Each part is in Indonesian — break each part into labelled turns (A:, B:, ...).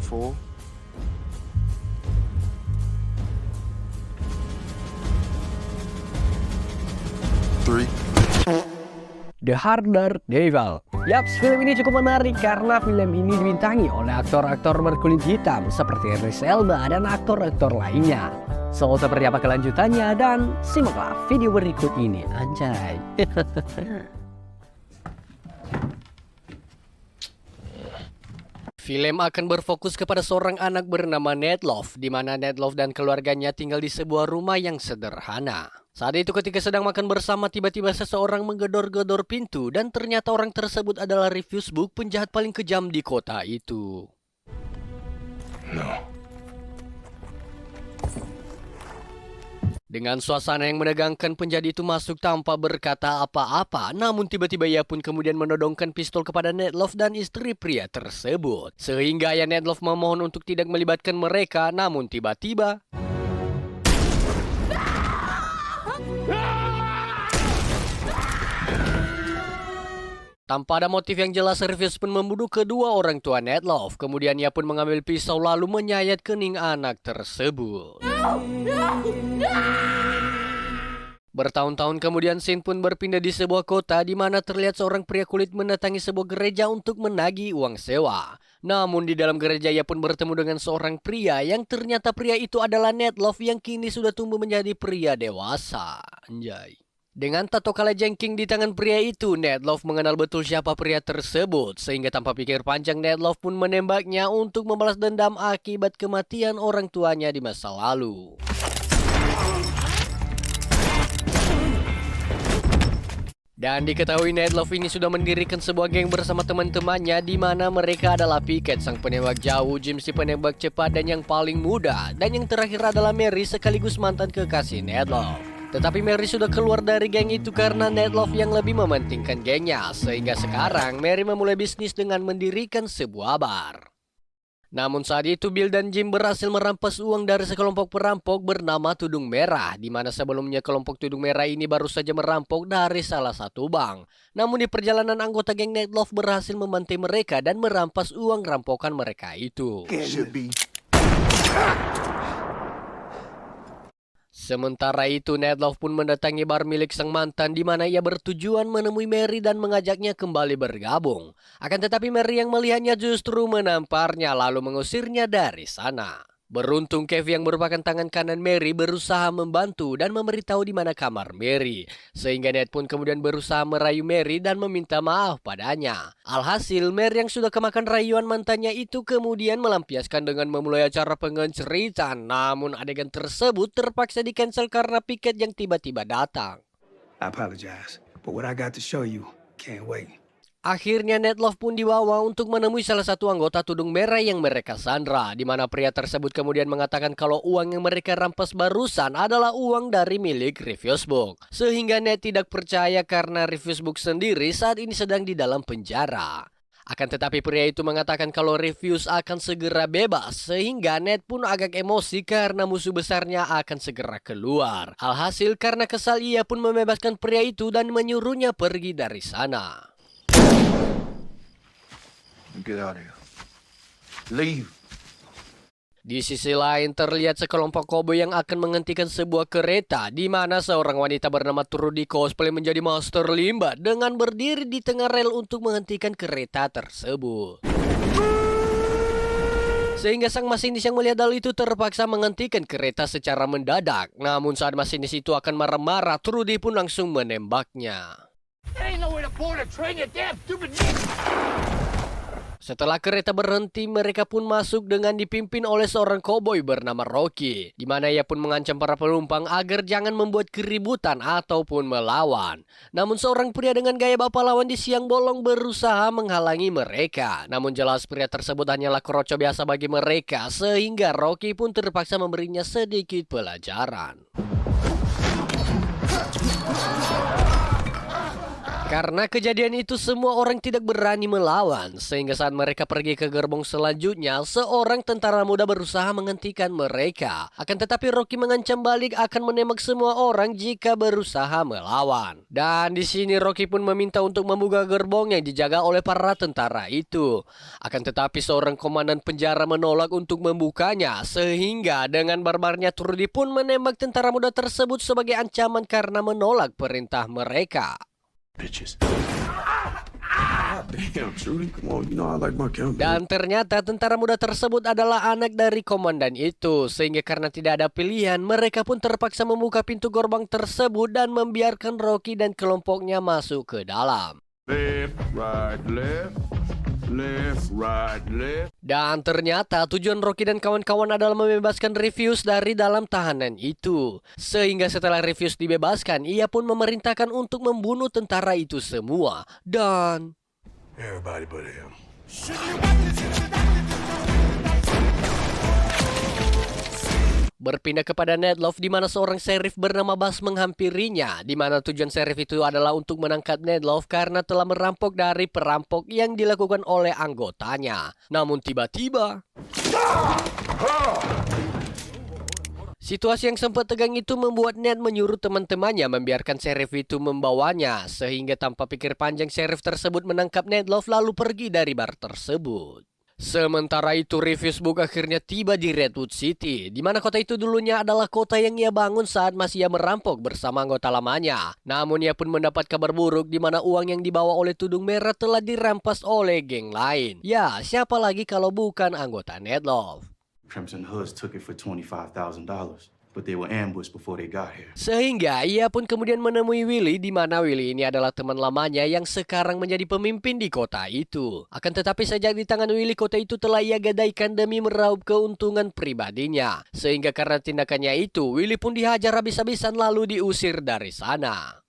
A: 4, 3.
B: The Harder Devil. Yaps, film ini cukup menarik karena film ini dibintangi oleh aktor-aktor berkulit hitam seperti Idris Elba dan aktor-aktor lainnya. So, seperti apa kelanjutannya dan simaklah video berikut ini, anjay. Film akan berfokus kepada seorang anak bernama Ned Love, di mana Ned Love dan keluarganya tinggal di sebuah rumah yang sederhana. Saat itu ketika sedang makan bersama, tiba-tiba seseorang menggedor-gedor pintu dan ternyata orang tersebut adalah Rufus Buck, penjahat paling kejam di kota itu. Dengan suasana yang menegangkan, penjahat itu masuk tanpa berkata apa-apa. Namun tiba-tiba ia pun kemudian menodongkan pistol kepada Ned Love dan istri pria tersebut. Sehingga ayah Ned Love memohon untuk tidak melibatkan mereka. Namun tiba-tiba tanpa ada motif yang jelas, Rufus pun membunuh kedua orang tua Ned Love. Kemudian ia pun mengambil pisau lalu menyayat kening anak tersebut. Bertahun-tahun kemudian, scene pun berpindah di sebuah kota di mana terlihat seorang pria kulit mendatangi sebuah gereja untuk menagih uang sewa. Namun di dalam gereja ia pun bertemu dengan seorang pria yang ternyata pria itu adalah Ned Love yang kini sudah tumbuh menjadi pria dewasa. Anjay. Dengan tato kalajengking di tangan pria itu, Ned Love mengenal betul siapa pria tersebut. Sehingga tanpa pikir panjang, Ned Love pun menembaknya untuk membalas dendam akibat kematian orang tuanya di masa lalu. Dan diketahui Ned Love ini sudah mendirikan sebuah geng bersama teman-temannya, di mana mereka adalah Pickett sang penembak jauh, Jim si penembak cepat dan yang paling muda, dan yang terakhir adalah Mary sekaligus mantan kekasih Ned Love. Tetapi Mary sudah keluar dari geng itu karena Ned Love yang lebih mementingkan gengnya, sehingga sekarang Mary memulai bisnis dengan mendirikan sebuah bar. Namun saat itu Bill dan Jim berhasil merampas uang dari sekelompok perampok bernama Tudung Merah, di mana sebelumnya kelompok Tudung Merah ini baru saja merampok dari salah satu bank. Namun di perjalanan anggota geng Ned Love berhasil membantai mereka dan merampas uang rampokan mereka itu. Sementara itu, Ned Love pun mendatangi bar milik sang mantan, di mana ia bertujuan menemui Mary dan mengajaknya kembali bergabung. Akan tetapi Mary yang melihatnya justru menamparnya lalu mengusirnya dari sana. Beruntung Kev yang merupakan tangan kanan Mary berusaha membantu dan memberitahu di mana kamar Mary. Sehingga Ned pun kemudian berusaha merayu Mary dan meminta maaf padanya. Alhasil Mary yang sudah kemakan rayuan mantannya itu kemudian melampiaskan dengan memulai acara pengenceritan. Namun adegan tersebut terpaksa di-cancel karena Pickett yang tiba-tiba datang.
C: I apologize, but what I got to show you can't wait.
B: Akhirnya Ned Love pun dibawa untuk menemui salah satu anggota Tudung Merah yang mereka sandra, di mana pria tersebut kemudian mengatakan kalau uang yang mereka rampas barusan adalah uang dari milik Rufus Buck. Sehingga Ned tidak percaya karena Rufus Buck sendiri saat ini sedang di dalam penjara. Akan tetapi pria itu mengatakan kalau Rufus akan segera bebas, sehingga Ned pun agak emosi karena musuh besarnya akan segera keluar. Alhasil karena kesal ia pun membebaskan pria itu dan menyuruhnya pergi dari sana.
A: Get out of here. Leave.
B: Di sisi lain terlihat sekelompok koboi yang akan menghentikan sebuah kereta, di mana seorang wanita bernama Trudy cosplay menjadi master limbat dengan berdiri di tengah rel untuk menghentikan kereta tersebut. Sehingga sang masinis yang melihat hal itu terpaksa menghentikan kereta secara mendadak. Namun saat masinis itu akan marah-marah, Trudy pun langsung menembaknya. Setelah kereta berhenti, mereka pun masuk dengan dipimpin oleh seorang koboi bernama Rocky, di mana ia pun mengancam para penumpang agar jangan membuat keributan ataupun melawan. Namun seorang pria dengan gaya bapak lawan di siang bolong berusaha menghalangi mereka. Namun jelas pria tersebut hanyalah kroco biasa bagi mereka, sehingga Rocky pun terpaksa memberinya sedikit pelajaran. Karena kejadian itu semua orang tidak berani melawan, sehingga saat mereka pergi ke gerbong selanjutnya, seorang tentara muda berusaha menghentikan mereka. Akan tetapi Rocky mengancam balik akan menembak semua orang jika berusaha melawan. Dan di sini Rocky pun meminta untuk membuka gerbong yang dijaga oleh para tentara itu. Akan tetapi seorang komandan penjara menolak untuk membukanya, sehingga dengan barbarnya Trudy pun menembak tentara muda tersebut sebagai ancaman karena menolak perintah mereka.
A: Bitches.
D: Damn, Trudy, come on, you know I like my count.
B: Dan ternyata tentara muda tersebut adalah anak dari komandan itu, sehingga karena tidak ada pilihan, mereka pun terpaksa membuka pintu gerbang tersebut dan membiarkan Rocky dan kelompoknya masuk ke dalam.
D: Left, right, left, left, right, left.
B: Dan ternyata tujuan Rocky dan kawan-kawan adalah membebaskan Refuse dari dalam tahanan itu. Sehingga setelah Refuse dibebaskan, ia pun memerintahkan untuk membunuh tentara itu semua. Dan
D: Everybody but him.
B: berpindah kepada Ned Love di mana seorang sheriff bernama Buzz menghampirinya, di mana tujuan sheriff itu adalah untuk menangkap Ned Love karena telah merampok dari perampok yang dilakukan oleh anggotanya. Namun tiba-tiba situasi yang sempat tegang itu membuat Ned menyuruh teman-temannya membiarkan sheriff itu membawanya, sehingga tanpa pikir panjang sheriff tersebut menangkap Ned Love lalu pergi dari bar tersebut. Sementara itu Refuse Book akhirnya tiba di Redwood City, di mana kota itu dulunya adalah kota yang ia bangun saat masih ia merampok bersama anggota lamanya. Namun ia pun mendapat kabar buruk di mana uang yang dibawa oleh Tudung Merah telah dirampas oleh geng lain. Ya, siapa lagi kalau bukan anggota Ned Love.
E: Crimson Hoods took it for $25,000, but they were ambushed before they got here.
B: Sehingga ia pun kemudian menemui Willy, di mana Willy ini adalah teman lamanya yang sekarang menjadi pemimpin di kota itu. Akan tetapi sejak di tangan Willy, kota itu telah ia gadaikan demi meraup keuntungan pribadinya. Sehingga karena tindakannya itu, Willy pun dihajar habis-habisan lalu diusir dari sana.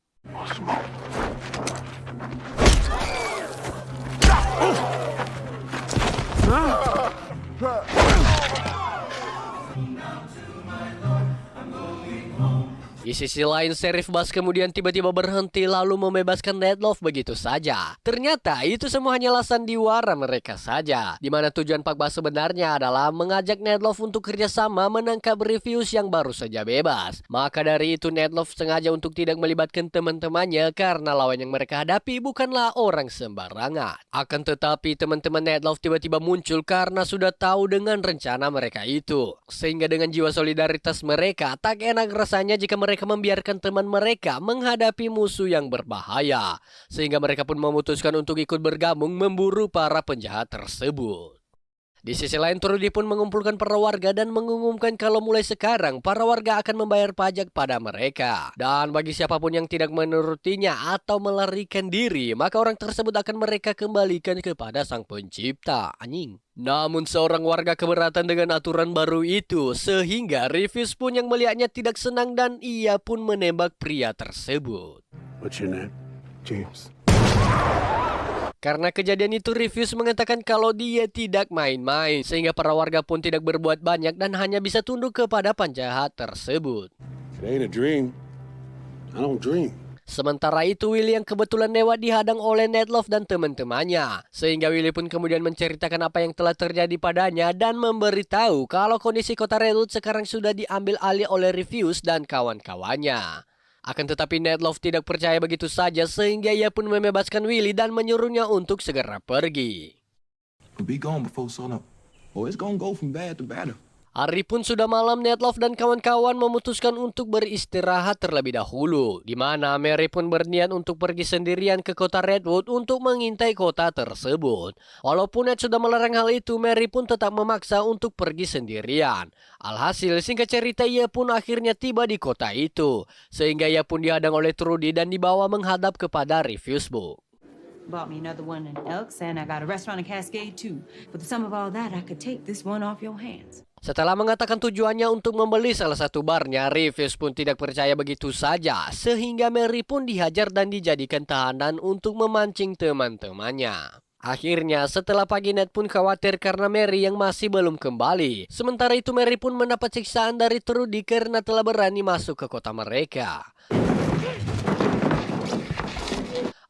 B: Di sisi lain, Sheriff Buzz kemudian tiba-tiba berhenti lalu membebaskan Ned Love begitu saja. Ternyata itu semua hanyalah sandiwara mereka saja, di mana tujuan Pak Buzz sebenarnya adalah mengajak Ned Love untuk kerjasama menangkap Refuse yang baru saja bebas. Maka dari itu Ned Love sengaja untuk tidak melibatkan teman-temannya karena lawan yang mereka hadapi bukanlah orang sembarangan. Akan tetapi teman-teman Ned Love tiba-tiba muncul karena sudah tahu dengan rencana mereka itu. Sehingga dengan jiwa solidaritas mereka, tak enak rasanya jika mereka membiarkan teman mereka menghadapi musuh yang berbahaya, sehingga mereka pun memutuskan untuk ikut bergabung memburu para penjahat tersebut. Di sisi lain, Trudy pun mengumpulkan para warga dan mengumumkan kalau mulai sekarang para warga akan membayar pajak pada mereka. Dan bagi siapapun yang tidak menurutinya atau melarikan diri, maka orang tersebut akan mereka kembalikan kepada sang pencipta. Anjing. Namun seorang warga keberatan dengan aturan baru itu, sehingga Refuse pun yang melihatnya tidak senang dan ia pun menembak pria tersebut.
D: What's your name? James.
B: Karena kejadian itu, Refuse mengatakan kalau dia tidak main-main, sehingga para warga pun tidak berbuat banyak dan hanya bisa tunduk kepada penjahat tersebut.
D: It ain't a dream. I don't dream.
B: Sementara itu, Willy yang kebetulan lewat dihadang oleh Ned Love dan teman-temannya. Sehingga Willy pun kemudian menceritakan apa yang telah terjadi padanya dan memberitahu kalau kondisi kota Redwood sekarang sudah diambil alih oleh Refuse dan kawan-kawannya. Akan tetapi Ned Love tidak percaya begitu saja, sehingga ia pun membebaskan Willy dan menyuruhnya untuk segera pergi.
A: We'll be gone before sunup.
D: Oh, it's gonna go from bad to better.
B: Hari pun sudah malam, Ned Love dan kawan-kawan memutuskan untuk beristirahat terlebih dahulu, di mana Mary pun berniat untuk pergi sendirian ke kota Redwood untuk mengintai kota tersebut. Walaupun Ned sudah melarang hal itu, Mary pun tetap memaksa untuk pergi sendirian. Alhasil, singkat cerita, ia pun akhirnya tiba di kota itu, sehingga ia pun dihadang oleh Trudy dan dibawa menghadap kepada Refuse Book.
F: Bought me another one in Elks, and I got a restaurant in Cascade too. For the sum of all that, I could take this one off your hands.
B: Setelah mengatakan tujuannya untuk membeli salah satu barnya, Refuse pun tidak percaya begitu saja, sehingga Mary pun dihajar dan dijadikan tahanan untuk memancing teman-temannya. Akhirnya, setelah pagi, Ned pun khawatir karena Mary yang masih belum kembali. Sementara itu, Mary pun mendapat siksaan dari Trudy karena telah berani masuk ke kota mereka.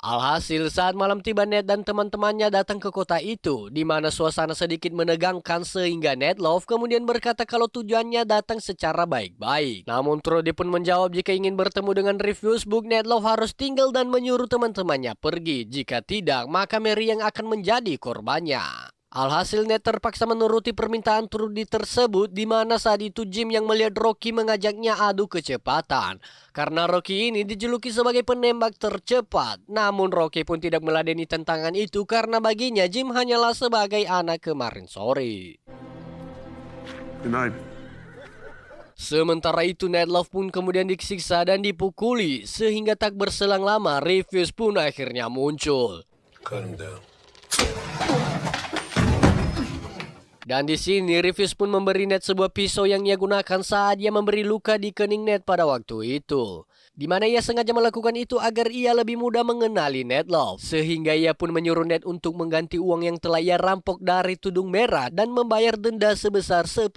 B: Alhasil saat malam tiba Ned dan teman-temannya datang ke kota itu, di mana suasana sedikit menegangkan sehingga Ned Love kemudian berkata kalau tujuannya datang secara baik-baik. Namun Trudy pun menjawab jika ingin bertemu dengan Rufus Book, Ned Love harus tinggal dan menyuruh teman-temannya pergi. Jika tidak, maka Mary yang akan menjadi korbannya. Alhasil Ned terpaksa menuruti permintaan Trudy tersebut, di mana saat itu Jim yang melihat Rocky mengajaknya adu kecepatan. Karena Rocky ini dijuluki sebagai penembak tercepat. Namun Rocky pun tidak meladeni tantangan itu karena baginya Jim hanyalah sebagai anak kemarin sore.
D: Good night.
B: Sementara itu Ned Love pun kemudian disiksa dan dipukuli, sehingga tak berselang lama Rufus pun akhirnya muncul.
D: Cut him down.
B: Dan di sini Rufus pun memberi Ned sebuah pisau yang ia gunakan saat ia memberi luka di kening Ned pada waktu itu. Di mana ia sengaja melakukan itu agar ia lebih mudah mengenali Ned Love. Sehingga ia pun menyuruh Ned untuk mengganti uang yang telah ia rampok dari Tudung Merah dan membayar denda sebesar $10.000.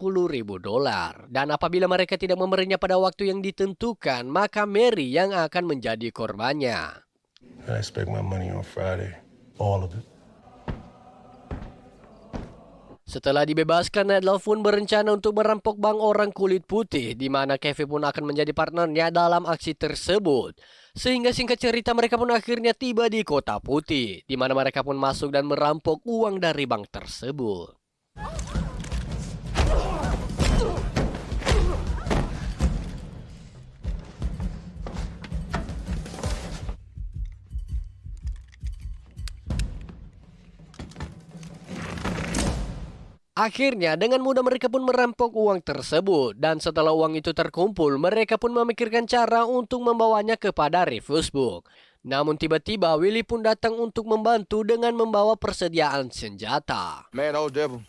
B: Dan apabila mereka tidak memberinya pada waktu yang ditentukan, maka Mary yang akan menjadi korbannya.
D: I expect my money on Friday. All of it.
B: Setelah dibebaskan, Ned Love pun berencana untuk merampok bank orang kulit putih, di mana Kevin pun akan menjadi partnernya dalam aksi tersebut. Sehingga singkat cerita mereka pun akhirnya tiba di Kota Putih, di mana mereka pun masuk dan merampok uang dari bank tersebut. Akhirnya dengan mudah mereka pun merampok uang tersebut, dan setelah uang itu terkumpul mereka pun memikirkan cara untuk membawanya kepada Rufus Book. Namun tiba-tiba Willie pun datang untuk membantu dengan membawa persediaan senjata.
A: Man, old devil.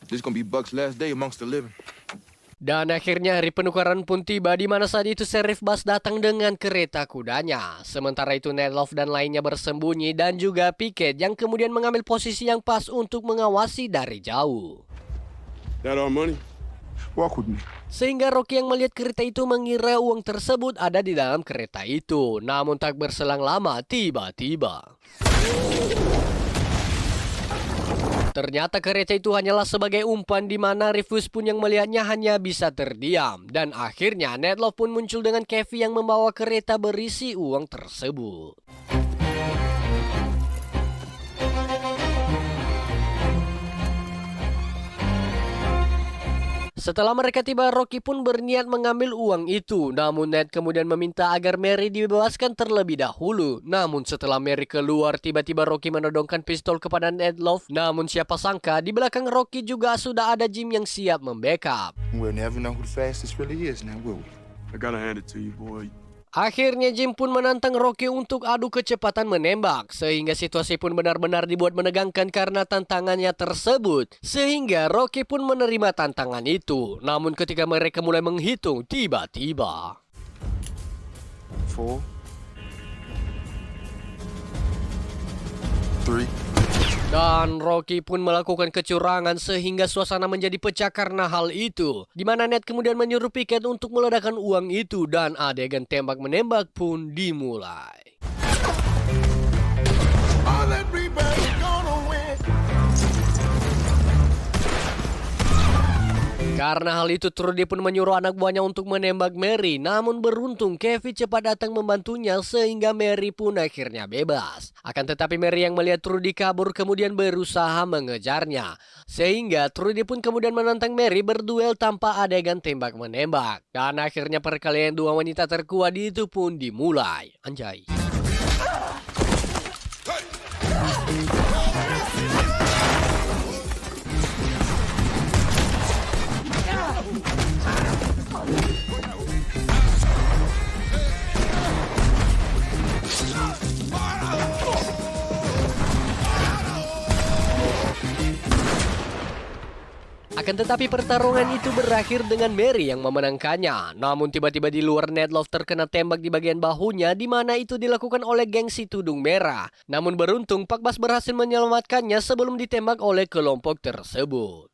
A: This gonna be Buck's last day amongst the living.
B: Dan akhirnya hari penukaran pun tiba, di mana saat itu Sheriff Buzz datang dengan kereta kudanya. Sementara itu Ned Love dan lainnya bersembunyi dan juga Pickett yang kemudian mengambil posisi yang pas untuk mengawasi dari jauh.
D: That our money?
A: Walk with me.
B: Sehingga Rocky yang melihat kereta itu mengira uang tersebut ada di dalam kereta itu. Namun tak berselang lama tiba-tiba ternyata kereta itu hanyalah sebagai umpan, di mana Rufus pun yang melihatnya hanya bisa terdiam. Dan akhirnya Ned Love pun muncul dengan Kevin yang membawa kereta berisi uang tersebut. Setelah mereka tiba, Rocky pun berniat mengambil uang itu. Namun Ned kemudian meminta agar Mary dibebaskan terlebih dahulu. Namun setelah Mary keluar, tiba-tiba Rocky menodongkan pistol kepada Ned Love. Namun siapa sangka di belakang Rocky juga sudah ada Jim yang siap membackup.
A: We'll never know who the fastest really is now, will we?
D: I gotta hand it to you, boy.
B: Akhirnya Jim pun menantang Rocky untuk adu kecepatan menembak, sehingga situasi pun benar-benar dibuat menegangkan karena tantangannya tersebut. Sehingga Rocky pun menerima tantangan itu. Namun ketika mereka mulai menghitung, tiba-tiba
A: 4, 3.
B: dan Rocky pun melakukan kecurangan sehingga suasana menjadi pecah karena hal itu. Di mana Ned kemudian menyuruh Pickett untuk meledakkan uang itu dan adegan tembak menembak pun dimulai. Karena hal itu Trudy pun menyuruh anak buahnya untuk menembak Mary. Namun beruntung Kevin cepat datang membantunya sehingga Mary pun akhirnya bebas. Akan tetapi Mary yang melihat Trudy kabur kemudian berusaha mengejarnya. Sehingga Trudy pun kemudian menantang Mary berduel tanpa adegan tembak menembak. Dan akhirnya perkelahian dua wanita terkuat itu pun dimulai. Anjay. Akan tetapi pertarungan itu berakhir dengan Mary yang memenangkannya. Namun tiba-tiba di luar Ned Love terkena tembak di bagian bahunya, di mana itu dilakukan oleh geng si Tudung Merah. Namun beruntung Pak Bas berhasil menyelamatkannya sebelum ditembak oleh kelompok tersebut.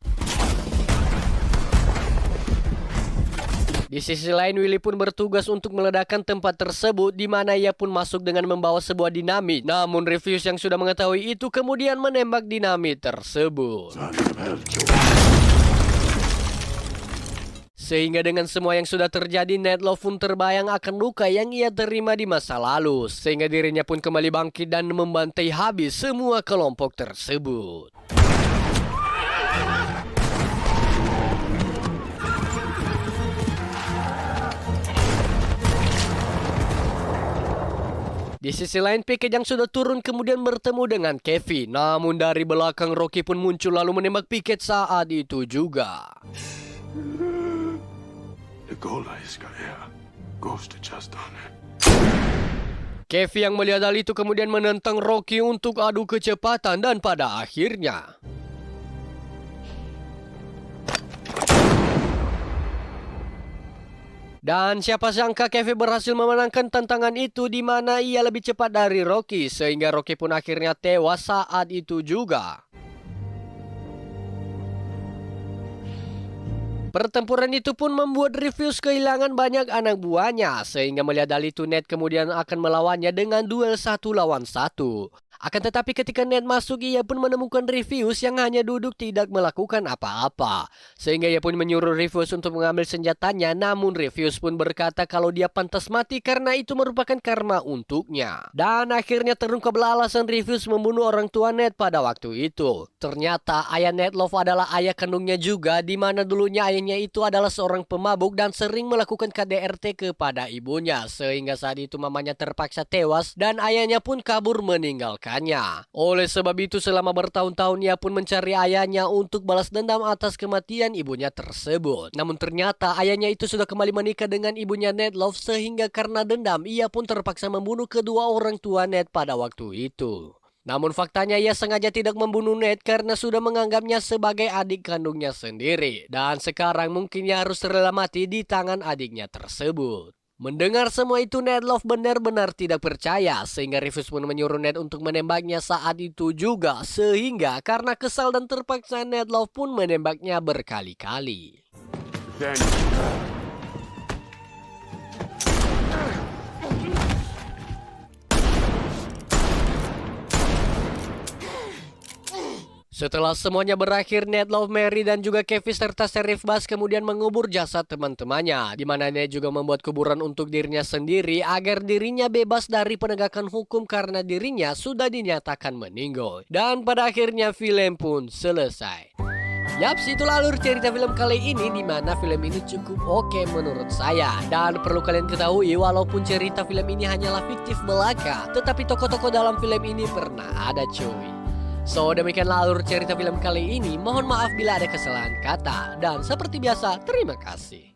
B: Di sisi lain, Willy pun bertugas untuk meledakkan tempat tersebut, di mana ia pun masuk dengan membawa sebuah dinamit. Namun Refuse yang sudah mengetahui itu kemudian menembak dinamit tersebut. Sehingga dengan semua yang sudah terjadi, Ned Love pun terbayang akan luka yang ia terima di masa lalu. Sehingga dirinya pun kembali bangkit dan membantai habis semua kelompok tersebut. Di sisi lain, Pickett yang sudah turun kemudian bertemu dengan Kevin. Namun dari belakang Rocky pun muncul lalu menembak Pickett saat itu juga.
D: The goal goes to just on it.
B: Kevin yang melihat hal itu kemudian menentang Rocky untuk adu kecepatan dan pada akhirnya siapa sangka Kevin berhasil memenangkan tantangan itu, di mana ia lebih cepat dari Rocky sehingga Rocky pun akhirnya tewas saat itu juga. Pertempuran itu pun membuat Refuse kehilangan banyak anak buahnya, sehingga melihat hal itu Ned kemudian akan melawannya dengan duel 1 lawan 1. Akan tetapi ketika Ned masuk, ia pun menemukan Refuse yang hanya duduk tidak melakukan apa-apa. Sehingga ia pun menyuruh Refuse untuk mengambil senjatanya, namun Refuse pun berkata kalau dia pantas mati karena itu merupakan karma untuknya. Dan akhirnya terungkaplah alasan Refuse membunuh orang tua Ned pada waktu itu. Ternyata ayah Ned Love adalah ayah kandungnya juga, di mana dulunya ayahnya itu adalah seorang pemabuk dan sering melakukan KDRT kepada ibunya. Sehingga saat itu mamanya terpaksa tewas dan ayahnya pun kabur meninggalkan. Oleh sebab itu selama bertahun-tahun ia pun mencari ayahnya untuk balas dendam atas kematian ibunya tersebut. Namun ternyata ayahnya itu sudah kembali menikah dengan ibunya Ned Love, sehingga karena dendam ia pun terpaksa membunuh kedua orang tua Ned pada waktu itu. Namun faktanya ia sengaja tidak membunuh Ned karena sudah menganggapnya sebagai adik kandungnya sendiri. Dan sekarang mungkin ia harus rela mati di tangan adiknya tersebut. Mendengar semua itu, Ned Love benar-benar tidak percaya, sehingga Refuse pun menyuruh Ned untuk menembaknya saat itu juga, sehingga karena kesal dan terpaksa Ned Love pun menembaknya berkali-kali. Setelah semuanya berakhir, Ned Love, Mary dan juga Kevin serta Sheriff Buzz kemudian mengubur jasad teman-temannya, di mana Ned juga membuat kuburan untuk dirinya sendiri agar dirinya bebas dari penegakan hukum karena dirinya sudah dinyatakan meninggal. Dan pada akhirnya film pun selesai. Yaps, itulah alur cerita film kali ini, di mana film ini cukup oke menurut saya. Dan perlu kalian ketahui, walaupun cerita film ini hanyalah fiktif belaka, tetapi tokoh-tokoh dalam film ini pernah ada cuy. So, demikianlah alur cerita film kali ini. Mohon maaf bila ada kesalahan kata. Dan seperti biasa, terima kasih.